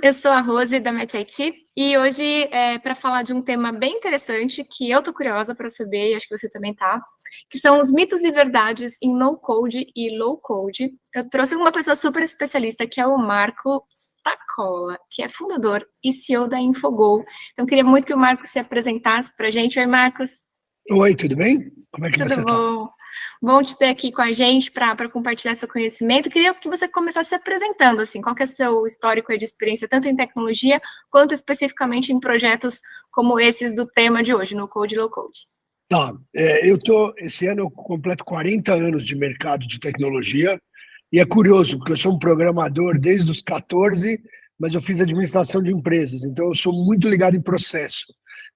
eu sou a Rose da Match IT e hoje é para falar de um tema bem interessante que eu tô curiosa para saber e acho que você também tá, que são os mitos e verdades em no-code e low-code. Eu trouxe uma pessoa super especialista que é o Marco Staccola, que é fundador e CEO da Infogol. Então, eu queria muito que o Marco se apresentasse para a gente. Oi, Marcos. Oi, tudo bem? Como é que Tudo você está? bom? Bom te ter aqui com a gente para compartilhar seu conhecimento. Queria que você começasse se apresentando, assim, qual que é o seu histórico de experiência, tanto em tecnologia, quanto especificamente em projetos como esses do tema de hoje, no Code e Low Code. Tá, esse ano eu completo 40 anos de mercado de tecnologia e é curioso, porque eu sou um programador desde os 14, mas eu fiz administração de empresas, então eu sou muito ligado em processo.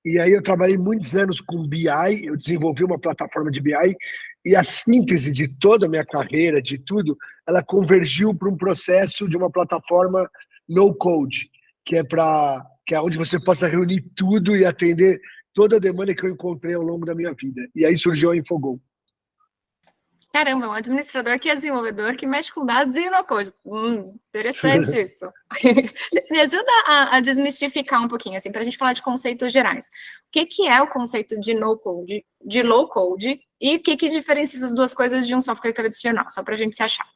E aí eu trabalhei muitos anos com BI, eu desenvolvi uma plataforma de BI e a síntese de toda a minha carreira, de tudo, ela convergiu para um processo de uma plataforma no code, que é onde você possa reunir tudo e atender toda a demanda que eu encontrei ao longo da minha vida. E aí surgiu a Infogol. Caramba, um administrador que é desenvolvedor, que mexe com dados e no code. Interessante isso. Me ajuda a desmistificar um pouquinho, assim, para a gente falar de conceitos gerais. O que é o conceito de no-code, de low-code, e o que diferencia essas duas coisas de um software tradicional, só para a gente se achar.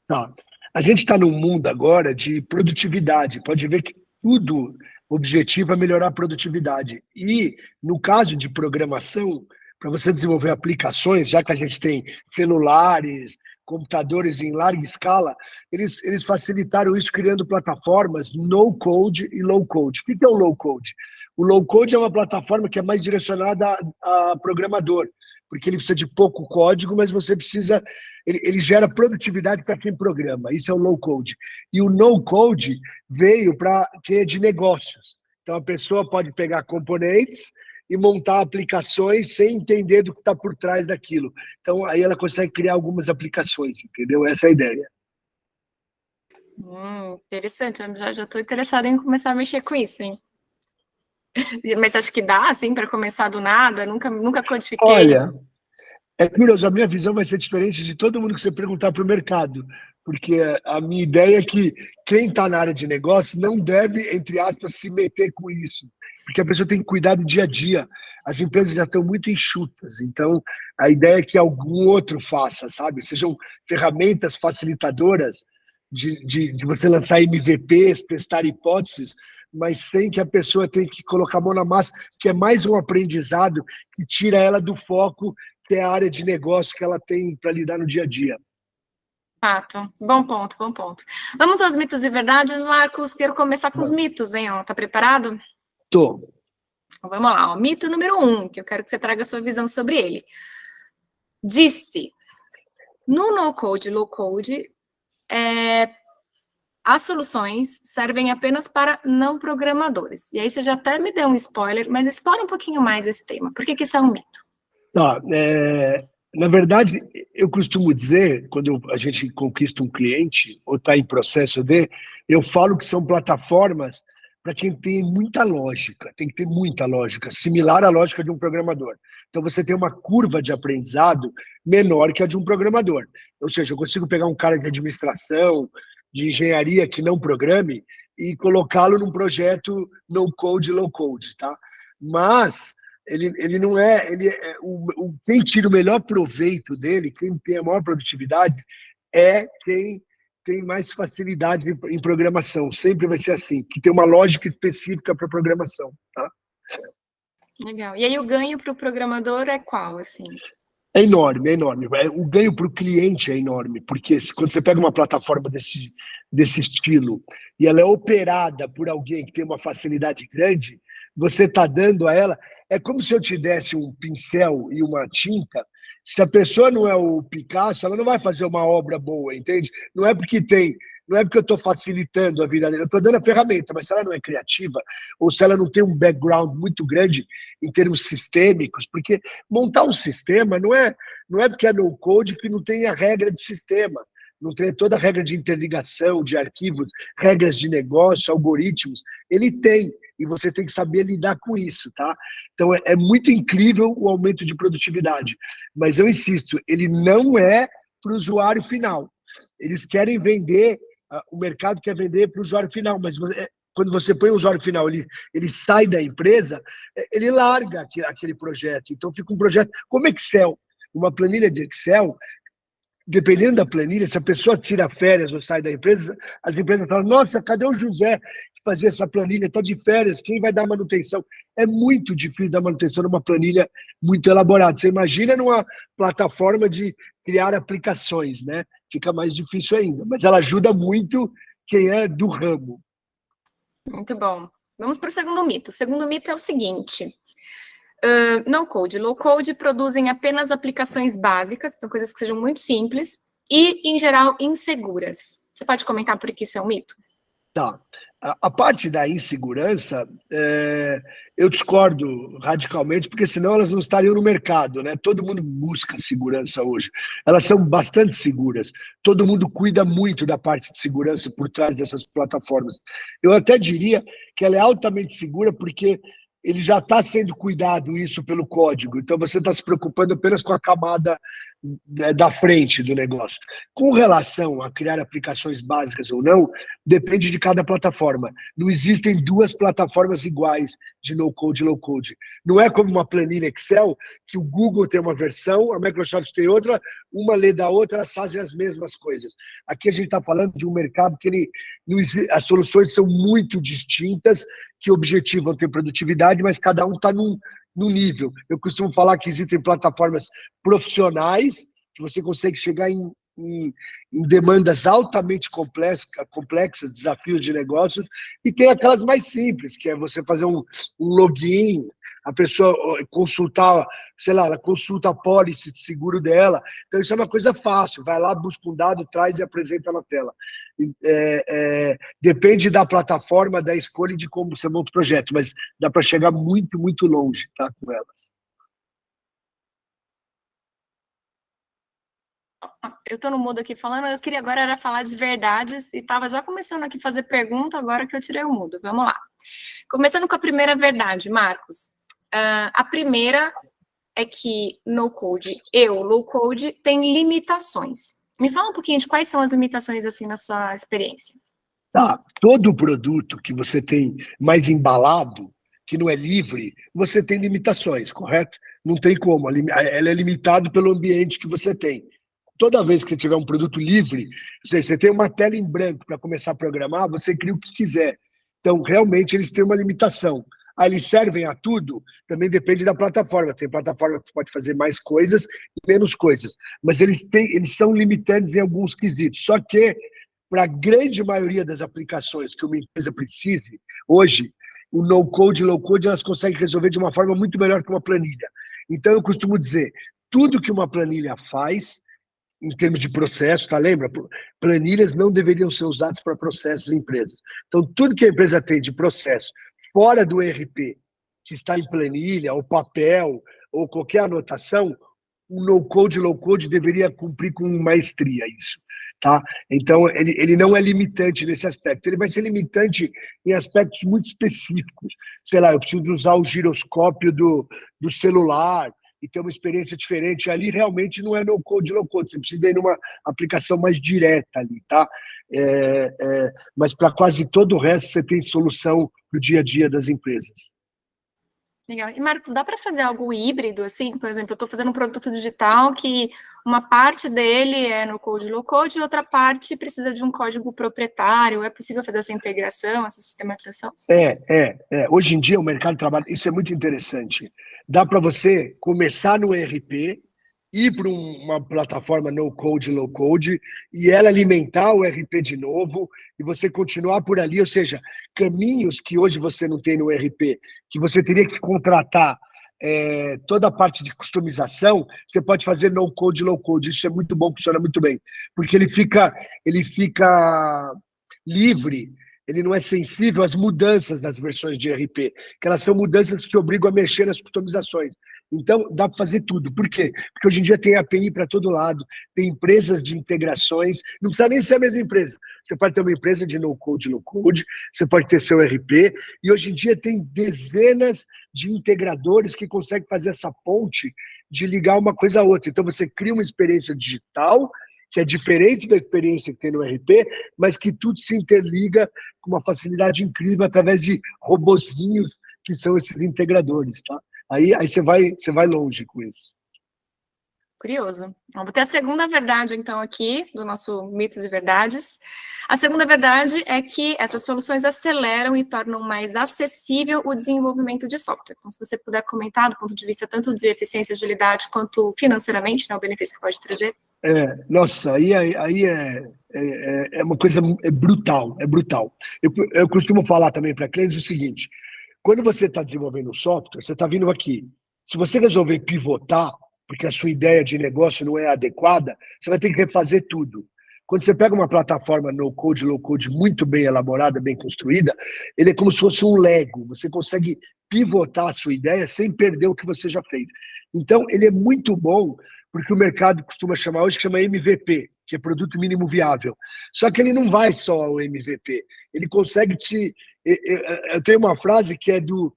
Tá. A gente está num mundo agora de produtividade. Pode ver que tudo, o objetivo é melhorar a produtividade. E, no caso de programação, para você desenvolver aplicações, já que a gente tem celulares, computadores em larga escala, eles facilitaram isso criando plataformas no-code e low-code. O que é o low-code? O low-code é uma plataforma que é mais direcionada a programador, porque ele precisa de pouco código, mas você precisa... Ele gera produtividade para quem programa. Isso é o low-code. E o no-code veio para que é de negócios. Então, a pessoa pode pegar componentes e montar aplicações sem entender do que está por trás daquilo. Então, aí ela consegue criar algumas aplicações, entendeu? Essa é a ideia. Interessante. Eu já estou interessada em começar a mexer com isso, hein? Mas acho que dá, assim, para começar do nada? Nunca codifiquei. Olha, é curioso, a minha visão vai ser diferente de todo mundo que você perguntar para o mercado, porque a minha ideia é que quem está na área de negócio não deve, entre aspas, se meter com isso, porque a pessoa tem que cuidar do dia a dia. As empresas já estão muito enxutas, então a ideia é que algum outro faça, sabe? Sejam ferramentas facilitadoras de você lançar MVPs, testar hipóteses, mas sem que a pessoa tenha que colocar a mão na massa, que é mais um aprendizado que tira ela do foco que é a área de negócio que ela tem para lidar no dia a dia. Fato. Bom ponto, bom ponto. Vamos aos mitos e verdades, Marcos. Quero começar com os mitos, hein? Tá preparado? Tô. Então, vamos lá. Ó. Mito número 1, que eu quero que você traga a sua visão sobre ele. Disse, no no-code, low-code, as soluções servem apenas para não programadores. E aí você já até me deu um spoiler, mas explora um pouquinho mais esse tema. Por que isso é um mito? Tá, na verdade, eu costumo dizer, quando a gente conquista um cliente ou está em processo eu falo que são plataformas para quem tem muita lógica, tem que ter muita lógica, similar à lógica de um programador. Então, você tem uma curva de aprendizado menor que a de um programador. Ou seja, eu consigo pegar um cara de administração, de engenharia que não programe e colocá-lo num projeto no-code, low-code, tá? Mas ele não é, quem tira o melhor proveito dele, quem tem a maior produtividade, é quem tem mais facilidade em programação. Sempre vai ser assim, que tem uma lógica específica para programação, tá? Legal. E aí o ganho para o programador é qual, assim? É enorme, é enorme. O ganho para o cliente é enorme, porque quando você pega uma plataforma desse estilo e ela é operada por alguém que tem uma facilidade grande, você está dando a ela... É como se eu te desse um pincel e uma tinta. Se a pessoa não é o Picasso, ela não vai fazer uma obra boa, entende? Não é porque eu estou facilitando a vida dela, eu estou dando a ferramenta, mas se ela não é criativa, ou se ela não tem um background muito grande em termos sistêmicos, porque montar um sistema não é porque é no-code que não tem a regra de sistema, não tem toda a regra de interligação, de arquivos, regras de negócio, algoritmos. Ele tem, e você tem que saber lidar com isso, tá? Então, é muito incrível o aumento de produtividade. Mas eu insisto, ele não é para o usuário final. Eles querem vender, o mercado quer vender para o usuário final, mas quando você põe o usuário final, ele sai da empresa, ele larga aquele projeto. Então fica um projeto como Excel, uma planilha de Excel. Dependendo da planilha, se a pessoa tira férias ou sai da empresa, as empresas falam, nossa, cadê o José que fazia essa planilha? Está de férias, quem vai dar manutenção? É muito difícil dar manutenção numa planilha muito elaborada. Você imagina numa plataforma de criar aplicações, né? Fica mais difícil ainda, mas ela ajuda muito quem é do ramo. Muito bom. Vamos para o segundo mito. O segundo mito é o seguinte... no-code e low-code produzem apenas aplicações básicas, então coisas que sejam muito simples e, em geral, inseguras. Você pode comentar por que isso é um mito? Tá. A parte da insegurança, eu discordo radicalmente, porque senão elas não estariam no mercado, né? Todo mundo busca segurança hoje. Elas são bastante seguras. Todo mundo cuida muito da parte de segurança por trás dessas plataformas. Eu até diria que ela é altamente segura porque ele já está sendo cuidado isso pelo código. Então, você está se preocupando apenas com a camada da frente do negócio. Com relação a criar aplicações básicas ou não, depende de cada plataforma. Não existem duas plataformas iguais de no-code e low-code. Não é como uma planilha Excel, que o Google tem uma versão, a Microsoft tem outra, uma lê da outra, elas fazem as mesmas coisas. Aqui a gente está falando de um mercado que as soluções são muito distintas, que objetivam ter produtividade, mas cada um está num nível. Eu costumo falar que existem plataformas profissionais, que você consegue chegar em demandas altamente complexas, desafios de negócios, e tem aquelas mais simples, que é você fazer um login, a pessoa consultar, sei lá, ela consulta a pólice de seguro dela. Então, isso é uma coisa fácil. Vai lá, busca um dado, traz e apresenta na tela. Depende da plataforma, da escolha e de como você monta o projeto, mas dá para chegar muito, muito longe, tá, com elas. Eu estou no mudo aqui falando, eu queria agora era falar de verdades e estava já começando aqui a fazer pergunta agora que eu tirei o mudo. Vamos lá. Começando com a primeira verdade, Marcos. A primeira é que no-code e low-code têm limitações. Me fala um pouquinho de quais são as limitações, assim, na sua experiência. Tá. Todo produto que você tem mais embalado, que não é livre, você tem limitações, correto? Não tem como. Ela é limitada pelo ambiente que você tem. Toda vez que você tiver um produto livre, ou seja, você tem uma tela em branco para começar a programar, você cria o que quiser. Então, realmente, eles têm uma limitação. Eles servem a tudo? Também depende da plataforma. Tem plataforma que pode fazer mais coisas e menos coisas. Mas eles são limitantes em alguns quesitos. Só que, para a grande maioria das aplicações que uma empresa precise, hoje, o no-code e low-code, elas conseguem resolver de uma forma muito melhor que uma planilha. Então, eu costumo dizer, tudo que uma planilha faz, em termos de processo, tá? Lembra? Planilhas não deveriam ser usadas para processos em empresas. Então, tudo que a empresa tem de processo fora do ERP, que está em planilha, ou papel, ou qualquer anotação, o no-code e low-code deveria cumprir com maestria isso. Tá? Então, ele não é limitante nesse aspecto. Ele vai ser limitante em aspectos muito específicos. Sei lá, eu preciso usar o giroscópio do celular e ter uma experiência diferente. Ali realmente não é no-code, low-code. Você precisa ir numa aplicação mais direta ali, tá? Mas para quase todo o resto você tem solução para o dia a dia das empresas. Legal. E, Marcos, dá para fazer algo híbrido, assim? Por exemplo, eu estou fazendo um produto digital que uma parte dele é no code low-code e outra parte precisa de um código proprietário. É possível fazer essa integração, essa sistematização? Hoje em dia o mercado de trabalho, isso é muito interessante. Dá para você começar no ERP, ir para uma plataforma no-code, low-code, e ela alimentar o ERP de novo, e você continuar por ali, ou seja, caminhos que hoje você não tem no ERP, que você teria que contratar toda a parte de customização, você pode fazer no-code, low-code. Isso é muito bom, funciona muito bem, porque ele fica livre, ele não é sensível às mudanças das versões de ERP, que elas são mudanças que te obrigam a mexer nas customizações. Então, dá para fazer tudo. Por quê? Porque hoje em dia tem API para todo lado, tem empresas de integrações, não precisa nem ser a mesma empresa. Você pode ter uma empresa de no-code, low-code, você pode ter seu ERP, e hoje em dia tem dezenas de integradores que conseguem fazer essa ponte de ligar uma coisa a outra. Então, você cria uma experiência digital que é diferente da experiência que tem no RP, mas que tudo se interliga com uma facilidade incrível através de robozinhos que são esses integradores, tá? Aí você vai longe com isso. Curioso. Vamos ter a segunda verdade, então, aqui, do nosso Mitos e Verdades. A segunda verdade é que essas soluções aceleram e tornam mais acessível o desenvolvimento de software. Então, se você puder comentar do ponto de vista tanto de eficiência e agilidade, quanto financeiramente, né, o benefício que pode trazer. Nossa, aí é uma coisa brutal, é brutal. Eu costumo falar também para clientes o seguinte, quando você está desenvolvendo um software, você está vindo aqui. Se você resolver pivotar, porque a sua ideia de negócio não é adequada, você vai ter que refazer tudo. Quando você pega uma plataforma no-code, low-code muito bem elaborada, bem construída, ele é como se fosse um Lego. Você consegue pivotar a sua ideia sem perder o que você já fez. Então, ele é muito bom, porque o mercado costuma chamar hoje, que chama MVP, que é Produto Mínimo Viável. Só que ele não vai só ao MVP. Ele consegue Eu tenho uma frase que é do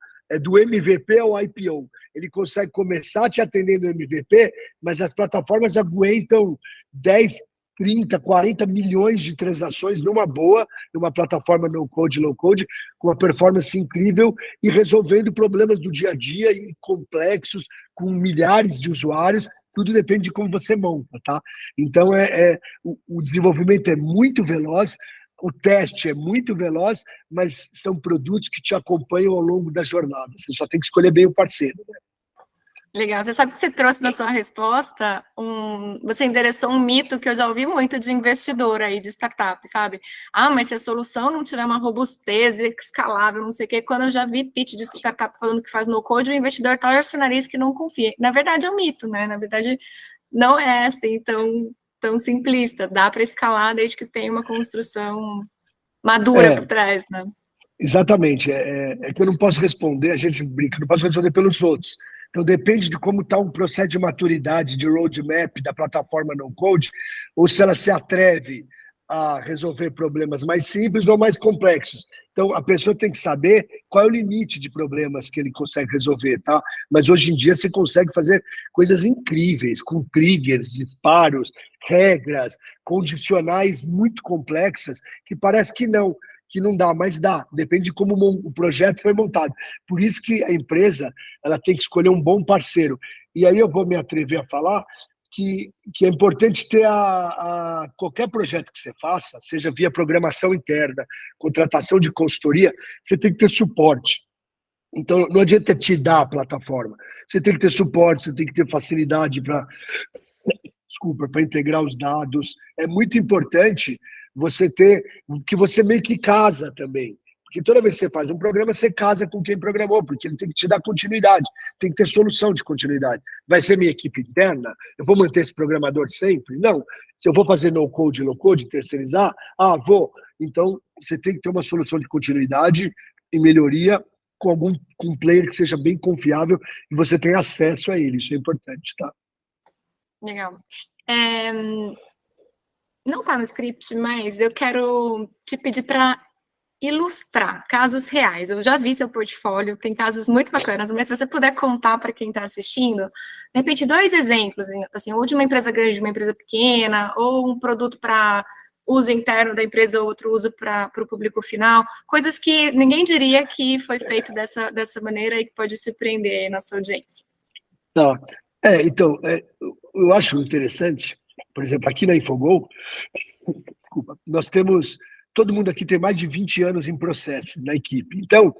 MVP ao IPO. Ele consegue começar te atendendo no MVP, mas as plataformas aguentam 10, 30, 40 milhões de transações numa boa, numa plataforma no-code, low-code, com uma performance incrível e resolvendo problemas do dia a dia e complexos, com milhares de usuários. Tudo depende de como você monta, tá? Então, o desenvolvimento é muito veloz, o teste é muito veloz, mas são produtos que te acompanham ao longo da jornada. Você só tem que escolher bem o parceiro, né? Legal. Você sabe que você trouxe na sua resposta, você endereçou um mito que eu já ouvi muito de investidor aí, de startup, sabe? Ah, mas se a solução não tiver uma robustez escalável, não sei o quê, quando eu já vi pitch de startup falando que faz no-code, o investidor torce o nariz que não confia. Na verdade, é um mito, né? Na verdade, não é assim tão simplista. Dá para escalar desde que tenha uma construção madura por trás, né? Exatamente. É que eu não posso responder, a gente brinca, não posso responder pelos outros. Então, depende de como está o processo de maturidade, de roadmap da plataforma no-code, ou se ela se atreve a resolver problemas mais simples ou mais complexos. Então, a pessoa tem que saber qual é o limite de problemas que ele consegue resolver, tá? Mas hoje em dia você consegue fazer coisas incríveis, com triggers, disparos, regras, condicionais muito complexas, que parece que não dá, mas dá. Depende de como o projeto foi montado. Por isso que a empresa ela tem que escolher um bom parceiro. E aí eu vou me atrever a falar que é importante ter qualquer projeto que você faça, seja via programação interna, contratação de consultoria, você tem que ter suporte. Então, não adianta te dar a plataforma. Você tem que ter suporte, você tem que ter facilidade para integrar os dados. É muito importante você ter, que você meio que casa também. Porque toda vez que você faz um programa, você casa com quem programou, porque ele tem que te dar continuidade, tem que ter solução de continuidade. Vai ser minha equipe interna? Eu vou manter esse programador sempre? Não. Se eu vou fazer no-code, low-code, terceirizar? Vou. Então, você tem que ter uma solução de continuidade e melhoria com um player que seja bem confiável e você tenha acesso a ele. Isso é importante, tá? Legal. Não está no script, mas eu quero te pedir para ilustrar casos reais. Eu já vi seu portfólio, tem casos muito bacanas, mas se você puder contar para quem está assistindo, de repente, 2 exemplos, assim, ou de uma empresa grande, de uma empresa pequena, ou um produto para uso interno da empresa, outro uso para o público final, coisas que ninguém diria que foi feito dessa maneira e que pode surpreender a nossa audiência. Tá. Então, eu acho interessante, por exemplo, aqui na Infogol, desculpa, nós temos, todo mundo aqui tem mais de 20 anos em processo na equipe. Então,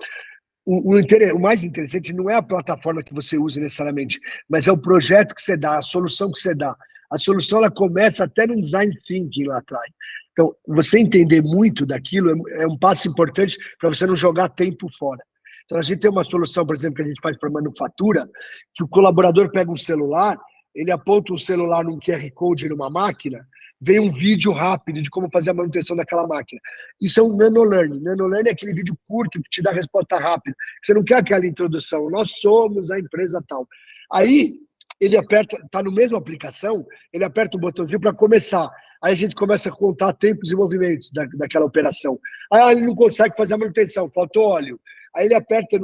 o mais interessante não é a plataforma que você usa necessariamente, mas é o projeto que você dá, a solução que você dá. A solução ela começa até no design thinking lá atrás. Então, você entender muito daquilo é um passo importante para você não jogar tempo fora. Então, a gente tem uma solução, por exemplo, que a gente faz para manufatura, que o colaborador pega um celular, ele aponta um celular num QR Code numa máquina, vem um vídeo rápido de como fazer a manutenção daquela máquina. Isso é um nanolearning. Nanolearning é aquele vídeo curto que te dá resposta rápida. Você não quer aquela introdução. Nós somos a empresa tal. Aí, ele aperta, está no mesmo aplicação, ele aperta o botãozinho para começar. Aí a gente começa a contar tempos e movimentos daquela operação. Aí ele não consegue fazer a manutenção, faltou óleo. Aí ele aperta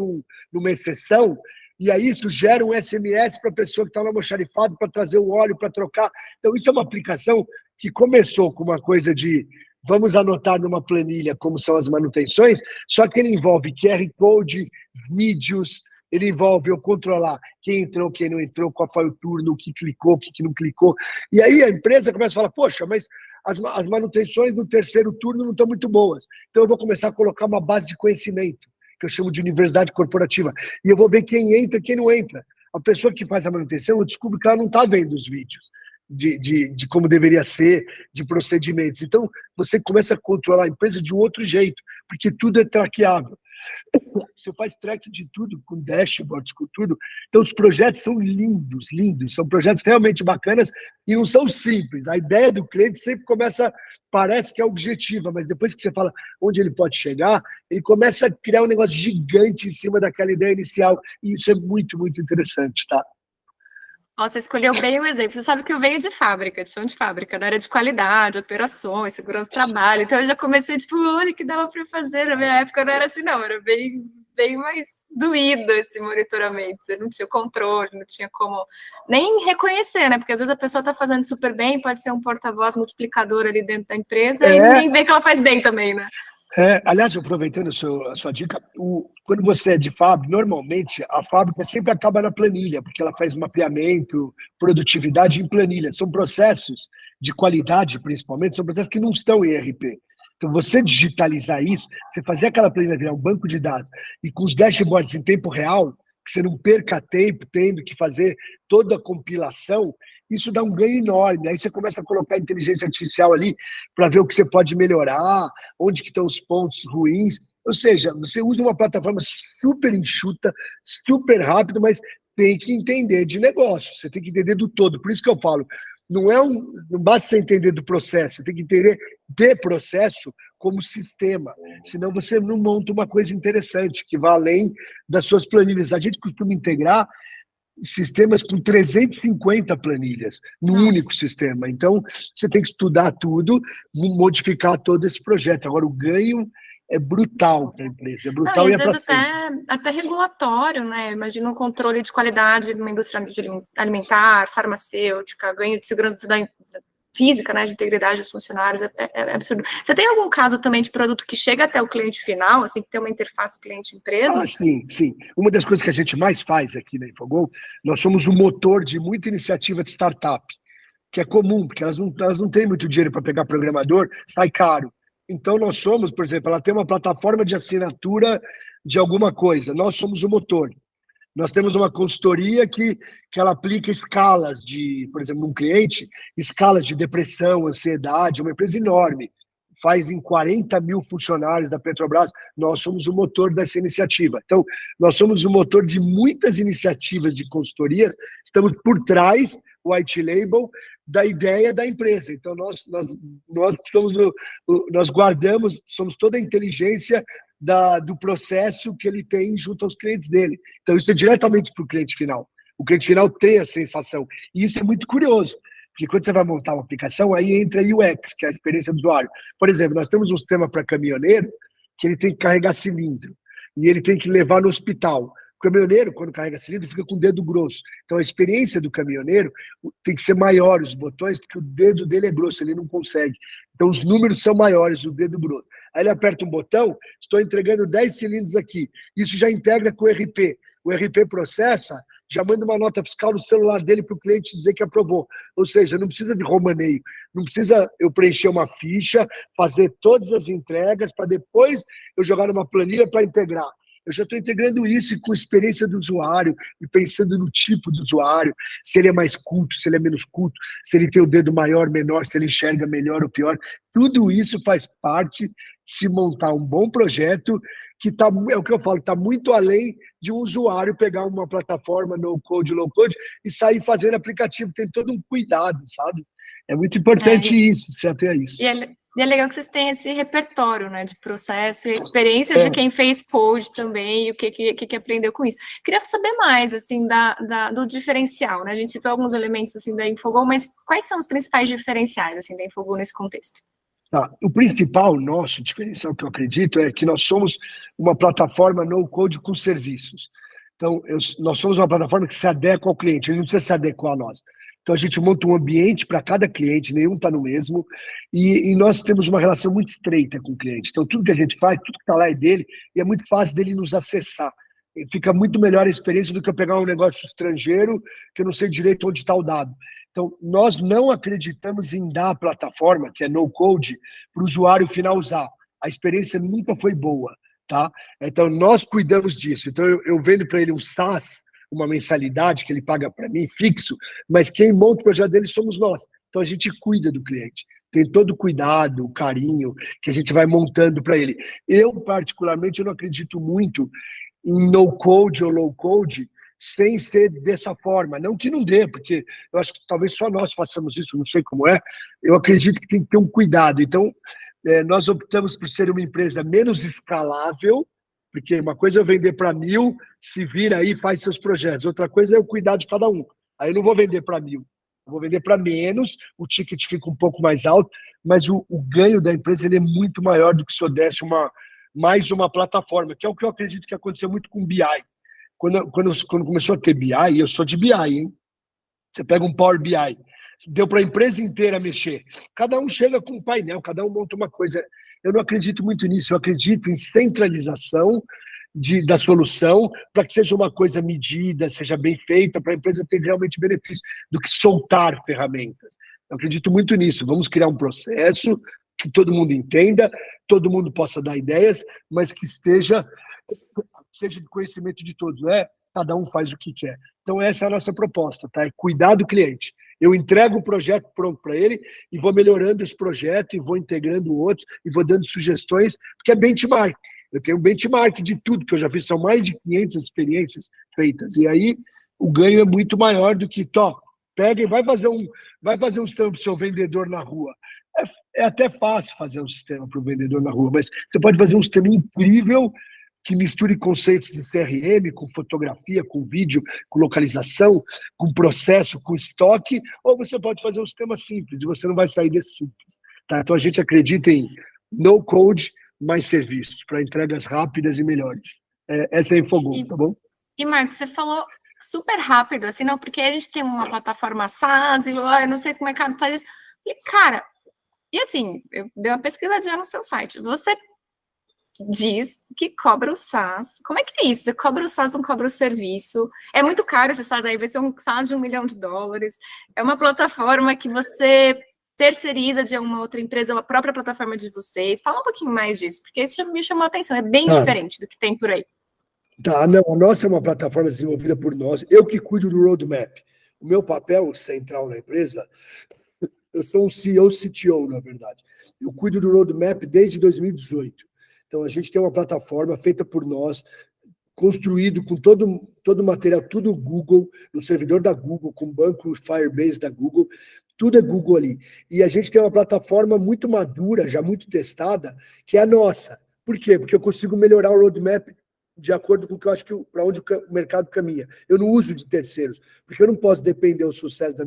numa exceção, e aí isso gera um SMS para a pessoa que está no almoxarifado para trazer o óleo, para trocar. Então, isso é uma aplicação que começou com uma coisa de vamos anotar numa planilha como são as manutenções, só que ele envolve QR Code, vídeos, ele envolve eu controlar quem entrou, quem não entrou, qual foi o turno, o que clicou, o que não clicou. E aí a empresa começa a falar, poxa, mas as manutenções no terceiro turno não estão muito boas. Então eu vou começar a colocar uma base de conhecimento, que eu chamo de universidade corporativa. E eu vou ver quem entra e quem não entra. A pessoa que faz a manutenção, eu descubro que ela não está vendo os vídeos de como deveria ser, de procedimentos. Então, você começa a controlar a empresa de um outro jeito, porque tudo é traqueável. Você faz track de tudo, com dashboards, com tudo. Então, os projetos são lindos, lindos. São projetos realmente bacanas e não são simples. A ideia do cliente sempre começa, parece que é objetiva, mas depois que você fala onde ele pode chegar, ele começa a criar um negócio gigante em cima daquela ideia inicial. E isso é muito, muito interessante, tá? Nossa, você escolheu bem o exemplo. Você sabe que eu venho de fábrica, de chão de fábrica, da área de qualidade, operações, segurança do trabalho. Então eu já comecei, tipo, olha o que dava para fazer. Na minha época não era assim, não, era bem mais doído esse monitoramento. Você não tinha controle, não tinha como nem reconhecer, né? Porque às vezes a pessoa está fazendo super bem, pode ser um porta-voz multiplicador ali dentro da empresa e ninguém vê que ela faz bem também, né? Aliás, aproveitando a sua dica, quando você é de fábrica, normalmente a fábrica sempre acaba na planilha, porque ela faz mapeamento, produtividade em planilha. São processos de qualidade, principalmente, são processos que não estão em ERP. Então, você digitalizar isso, você fazer aquela planilha virar um banco de dados e com os dashboards em tempo real, que você não perca tempo tendo que fazer toda a compilação, isso dá um ganho enorme. Aí você começa a colocar inteligência artificial ali para ver o que você pode melhorar, onde que estão os pontos ruins. Ou seja, você usa uma plataforma super enxuta, super rápida, mas tem que entender de negócio, você tem que entender do todo. Por isso que eu falo, não basta você entender do processo, você tem que entender de processo como sistema, senão você não monta uma coisa interessante, que vá além das suas planilhas. A gente costuma integrar sistemas com 350 planilhas num único sistema. Então, você tem que estudar tudo, modificar todo esse projeto. Agora, o ganho é brutal para a empresa, é brutal e é para sempre. Até regulatório, né? Imagina um controle de qualidade numa indústria alimentar, farmacêutica, ganho de segurança física, né, de integridade dos funcionários, é absurdo. Você tem algum caso também de produto que chega até o cliente final, assim, que tem uma interface cliente-empresa? Ah, sim, sim. Uma das coisas que a gente mais faz aqui na Infogol, nós somos o motor de muita iniciativa de startup, que é comum, porque elas não têm muito dinheiro para pegar programador, sai caro. Então, nós somos, por exemplo, ela tem uma plataforma de assinatura de alguma coisa, nós somos o motor. Nós temos uma consultoria que ela aplica escalas de, por exemplo, um cliente, escalas de depressão, ansiedade, uma empresa enorme, faz em 40 mil funcionários da Petrobras, nós somos o motor dessa iniciativa. Então, nós somos o motor de muitas iniciativas de consultorias, estamos por trás, o white label, da ideia da empresa. Então, nós guardamos, somos toda a inteligência do processo que ele tem junto aos clientes dele. Então, isso é diretamente para o cliente final. O cliente final tem a sensação. E isso é muito curioso, porque quando você vai montar uma aplicação, aí entra UX, que é a experiência do usuário. Por exemplo, nós temos um sistema para caminhoneiro que ele tem que carregar cilindro e ele tem que levar no hospital. O caminhoneiro, quando carrega cilindro, fica com o dedo grosso. Então, a experiência do caminhoneiro tem que ser maior, os botões, porque o dedo dele é grosso, ele não consegue. Então, os números são maiores, o dedo grosso. Aí ele aperta um botão, estou entregando 10 cilindros aqui. Isso já integra com o RP. O RP processa, já manda uma nota fiscal no celular dele para o cliente dizer que aprovou. Ou seja, não precisa de romaneio, não precisa eu preencher uma ficha, fazer todas as entregas para depois eu jogar numa planilha para integrar. Eu já estou integrando isso com a experiência do usuário e pensando no tipo do usuário, se ele é mais culto, se ele é menos culto, se ele tem o dedo maior, menor, se ele enxerga melhor ou pior. Tudo isso faz parte de se montar um bom projeto que é o que eu falo, está muito além de um usuário pegar uma plataforma no-code, low-code e sair fazendo aplicativo. Tem todo um cuidado, sabe? É muito importante isso, você até isso. E é legal que vocês têm esse repertório, né, de processo e a experiência de quem fez code também e o que aprendeu com isso. Queria saber mais, assim, do diferencial, né? A gente citou alguns elementos, assim, da Infogol, mas quais são os principais diferenciais, assim, da Infogol nesse contexto? O principal nosso diferencial que eu acredito é que nós somos uma plataforma no-code com serviços. Então, nós somos uma plataforma que se adequa ao cliente, ele não precisa se adequar a nós. Então, a gente monta um ambiente para cada cliente, nenhum está no mesmo, e nós temos uma relação muito estreita com o cliente. Então, tudo que a gente faz, tudo que está lá é dele, e é muito fácil dele nos acessar. E fica muito melhor a experiência do que eu pegar um negócio estrangeiro, que eu não sei direito onde está o dado. Então, nós não acreditamos em dar a plataforma, que é no-code, para o usuário final usar. A experiência nunca foi boa, tá? Então, nós cuidamos disso. Então, eu vendo para ele um SaaS, uma mensalidade que ele paga para mim, fixo, mas quem monta o projeto dele somos nós. Então, a gente cuida do cliente. Tem todo o cuidado, o carinho que a gente vai montando para ele. Eu, particularmente, eu não acredito muito em no-code ou low-code sem ser dessa forma. Não que não dê, porque eu acho que talvez só nós façamos isso, não sei como é. Eu acredito que tem que ter um cuidado. Então, nós optamos por ser uma empresa menos escalável, porque uma coisa é eu vender para 1.000, se vira aí e faz seus projetos. Outra coisa é eu cuidar de cada um. Aí eu não vou vender para 1.000, eu vou vender para menos, o ticket fica um pouco mais alto, mas o ganho da empresa ele é muito maior do que se eu desse mais uma plataforma, que é o que eu acredito que aconteceu muito com o BI. Quando começou a ter BI, eu sou de BI, hein? Você pega um Power BI, deu para a empresa inteira mexer. Cada um chega com um painel, cada um monta uma coisa. Eu não acredito muito nisso, eu acredito em centralização da solução para que seja uma coisa medida, seja bem feita, para a empresa ter realmente benefício, do que soltar ferramentas. Eu acredito muito nisso. Vamos criar um processo que todo mundo entenda, todo mundo possa dar ideias, mas que seja de conhecimento de todos, cada um faz o que quer. Então, essa é a nossa proposta, tá? É cuidar do cliente. Eu entrego o projeto pronto para ele e vou melhorando esse projeto e vou integrando outros e vou dando sugestões, porque é benchmark. Eu tenho um benchmark de tudo que eu já fiz, são mais de 500 experiências feitas. E aí, o ganho é muito maior do que, pega e vai fazer um sistema para o seu vendedor na rua. É até fácil fazer um sistema para o vendedor na rua, mas você pode fazer um sistema incrível que misture conceitos de CRM, com fotografia, com vídeo, com localização, com processo, com estoque, ou você pode fazer um sistema simples, e você não vai sair desse simples. Tá? Então, a gente acredita em no-code, mais serviços, para entregas rápidas e melhores. Essa é a Infogol, tá bom? E, Marcos, você falou super rápido, assim, não, porque a gente tem uma plataforma SaaS, e eu não sei como é que o mercado faz isso. E, cara, e assim, eu dei uma pesquisadinha no seu site, você diz que cobra o SaaS. Como é que é isso? Você cobra o SaaS, não cobra o serviço? É muito caro esse SaaS aí, vai ser um SaaS de $1 milhão. É uma plataforma que você terceiriza de uma outra empresa, a própria plataforma de vocês. Fala um pouquinho mais disso, porque isso já me chamou a atenção, é bem diferente do que tem por aí. Tá, não, a nossa é uma plataforma desenvolvida por nós, eu que cuido do roadmap. O meu papel central na empresa, eu sou um CEO, CTO, na verdade. Eu cuido do roadmap desde 2018. Então, a gente tem uma plataforma feita por nós, construído com todo o material, tudo Google, no servidor da Google, com banco Firebase da Google, tudo é Google ali. E a gente tem uma plataforma muito madura, já muito testada, que é a nossa. Por quê? Porque eu consigo melhorar o roadmap de acordo com o que eu acho que para onde o mercado caminha. Eu não uso de terceiros, porque eu não posso depender do sucesso da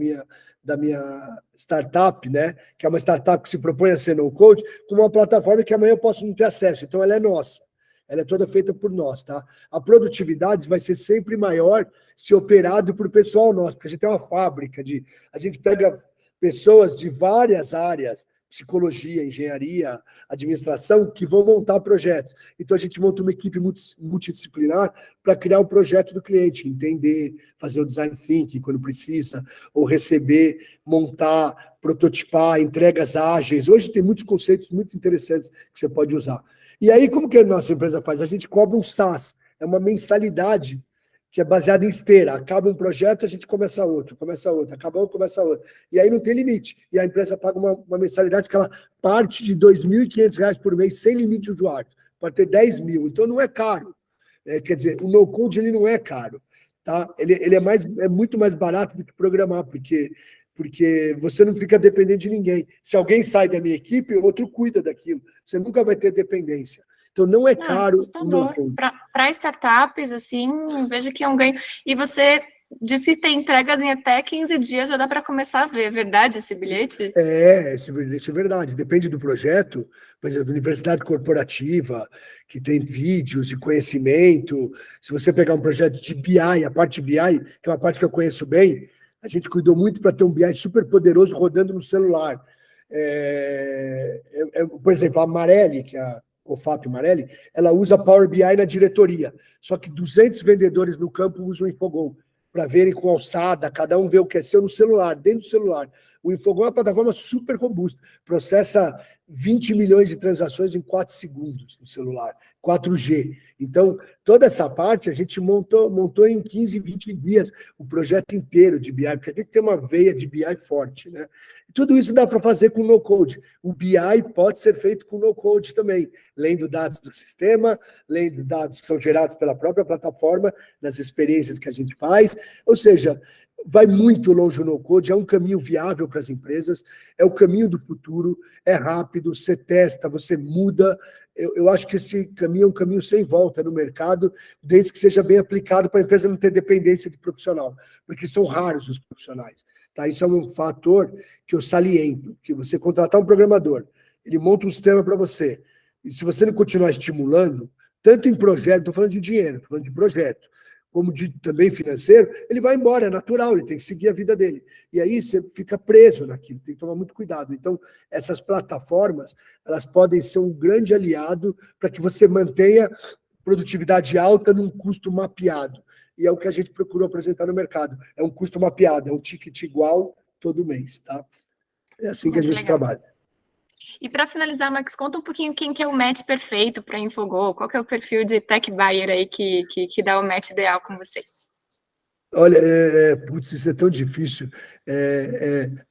minha startup, né? Que é uma startup que se propõe a ser no-code, com uma plataforma que amanhã eu posso não ter acesso. Então, ela é nossa. Ela é toda feita por nós, tá? A produtividade vai ser sempre maior se operado por pessoal nosso, porque a gente tem uma fábrica a gente pega pessoas de várias áreas, psicologia, engenharia, administração, que vão montar projetos. Então, a gente monta uma equipe multidisciplinar para criar o projeto do cliente, entender, fazer o design thinking quando precisa, ou receber, montar, prototipar, entregas ágeis. Hoje tem muitos conceitos muito interessantes que você pode usar. E aí, como que a nossa empresa faz? A gente cobra um SaaS, é uma mensalidade que é baseada em esteira. Acaba um projeto, a gente começa outro, acaba um, começa outro. E aí não tem limite. E a empresa paga uma mensalidade que ela parte de R$ 2.500 por mês, sem limite de usuários. Pode ter 10 mil. Então não é caro. Quer dizer, o no-code ele não é caro. Tá? Ele é muito mais barato do que programar, porque você não fica dependendo de ninguém. Se alguém sai da minha equipe, o outro cuida daquilo. Você nunca vai ter dependência. Então, não é caro. Para startups, assim, vejo que é um ganho. E você disse que tem entregas em até 15 dias, já dá para começar a ver. É verdade esse bilhete? Esse bilhete é verdade. Depende do projeto. Por exemplo, universidade corporativa, que tem vídeos de conhecimento. Se você pegar um projeto de BI, a parte BI, que é uma parte que eu conheço bem, A gente cuidou muito para ter um BI super poderoso rodando no celular. Por exemplo, a Marelli, que é a COFAP Marelli, ela usa Power BI na diretoria. Só que 200 vendedores no campo usam o Infogol para verem com alçada, cada um vê o que é seu no celular, dentro do celular. O Infogol é uma plataforma super robusta, processa 20 milhões de transações em 4 segundos no celular, 4G. Então, toda essa parte a gente montou em 15, 20 dias o projeto inteiro de BI, porque a gente tem uma veia de BI forte, né? E tudo isso dá para fazer com no-code. O BI pode ser feito com no-code também, lendo dados do sistema, lendo dados que são gerados pela própria plataforma, nas experiências que a gente faz. Ou seja, vai muito longe o no-code, é um caminho viável para as empresas, é o caminho do futuro, é rápido, você testa, você muda. Eu acho que esse caminho é um caminho sem volta no mercado, desde que seja bem aplicado para a empresa não ter dependência de profissional, porque são raros os profissionais. Tá? Isso é um fator que eu saliento, que você contratar um programador, ele monta um sistema para você, e se você não continuar estimulando, tanto em projeto, estou falando de dinheiro, estou falando de projeto, como de também financeiro, ele vai embora, é natural, ele tem que seguir a vida dele. E aí você fica preso naquilo, tem que tomar muito cuidado. Então, essas plataformas, elas podem ser um grande aliado para que você mantenha produtividade alta num custo mapeado. E é o que a gente procurou apresentar no mercado. É um custo mapeado, é um ticket igual todo mês, tá? É assim que a gente trabalha. E para finalizar, Marcos, conta um pouquinho quem que é o match perfeito para Infogol, qual que é o perfil de tech buyer aí que dá o match ideal com vocês? Olha, putz, isso é tão difícil.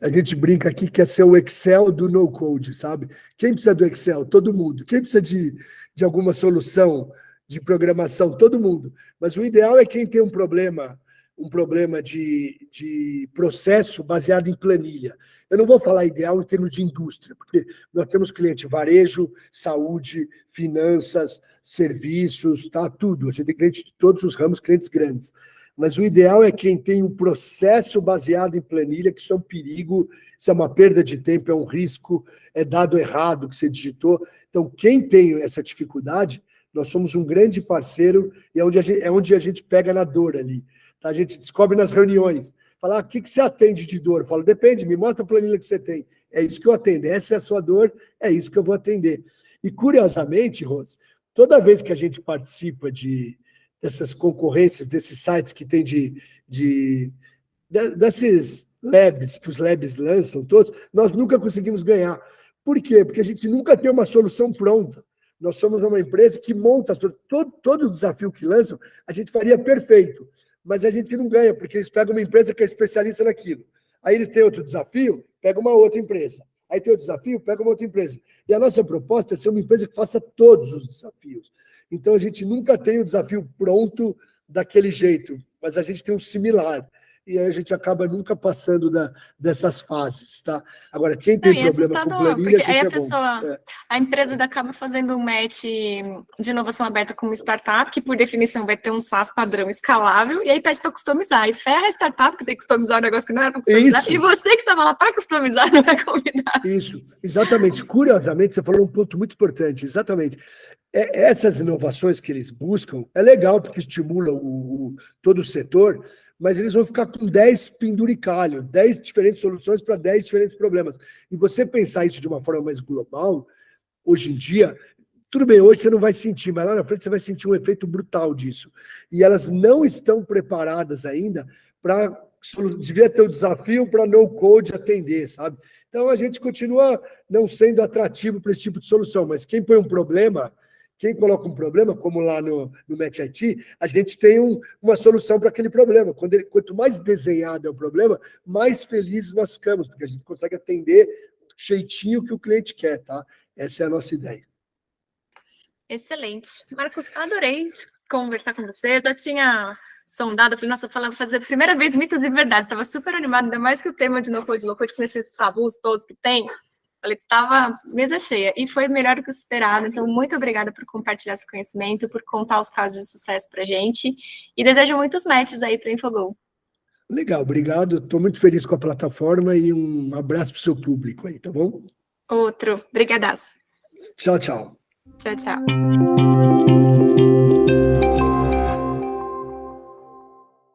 A gente brinca aqui que é ser o Excel do no-code, sabe? Quem precisa do Excel? Todo mundo. Quem precisa de alguma solução de programação? Todo mundo. Mas o ideal é quem tem um problema de processo baseado em planilha. Eu não vou falar ideal em termos de indústria, porque nós temos cliente varejo, saúde, finanças, serviços, tá? Tudo. A gente tem cliente de todos os ramos, clientes grandes. Mas o ideal é quem tem um processo baseado em planilha, que isso é um perigo, isso é uma perda de tempo, é um risco, é dado errado que você digitou. Então, quem tem essa dificuldade, nós somos um grande parceiro e é onde a gente pega na dor ali. Tá? A gente descobre nas reuniões. Fala, o que você atende de dor? Eu falo, depende, me mostra a planilha que você tem. É isso que eu atendo, essa é a sua dor, é isso que eu vou atender. E, curiosamente, Rose, toda vez que a gente participa dessas concorrências, desses sites que tem desses labs, que os labs lançam todos, nós nunca conseguimos ganhar. Por quê? Porque a gente nunca tem uma solução pronta. Nós somos uma empresa que monta todo o desafio que lançam, a gente faria perfeito, mas a gente não ganha, porque eles pegam uma empresa que é especialista naquilo. Aí eles têm outro desafio, pega uma outra empresa. Aí tem outro desafio, pega uma outra empresa. E a nossa proposta é ser uma empresa que faça todos os desafios. Então, a gente nunca tem o desafio pronto daquele jeito, mas a gente tem um similar. E aí a gente acaba nunca passando dessas fases, tá? Agora, quem tem problema com planilha, porque aí a empresa acaba fazendo um match de inovação aberta com uma startup, que por definição vai ter um SaaS padrão escalável, e aí pede para customizar. E ferra a startup que tem que customizar um negócio que não era para customizar, isso. E você que estava lá para customizar não vai combinar. Isso, exatamente. Curiosamente, você falou um ponto muito importante, exatamente. Essas inovações que eles buscam, é legal porque estimula todo o setor, mas eles vão ficar com 10 penduricalhos, 10 diferentes soluções para 10 diferentes problemas. E você pensar isso de uma forma mais global, hoje em dia, tudo bem, hoje você não vai sentir, mas lá na frente você vai sentir um efeito brutal disso. E elas não estão preparadas ainda para... Devia ter o desafio para no-code atender, sabe? Então, a gente continua não sendo atrativo para esse tipo de solução, mas quem põe um problema... Quem coloca um problema, como lá no Match IT, a gente tem uma solução para aquele problema. Quanto mais desenhado é o problema, mais felizes nós ficamos, porque a gente consegue atender do jeitinho que o cliente quer, tá? Essa é a nossa ideia. Excelente. Marcos, adorei conversar com você. Eu já tinha sondado, eu falei, nossa, eu vou fazer a primeira vez mitos e verdades. Estava super animada, ainda mais que o tema de no-code, com esses tabus todos que tem. Falei, estava mesa cheia, e foi melhor do que o esperado, então muito obrigada por compartilhar esse conhecimento, por contar os casos de sucesso para a gente, e desejo muitos matches aí para a Infogol. Legal, obrigado, estou muito feliz com a plataforma e um abraço para o seu público aí, tá bom? Outro, brigadaço. Tchau, tchau. Tchau, tchau.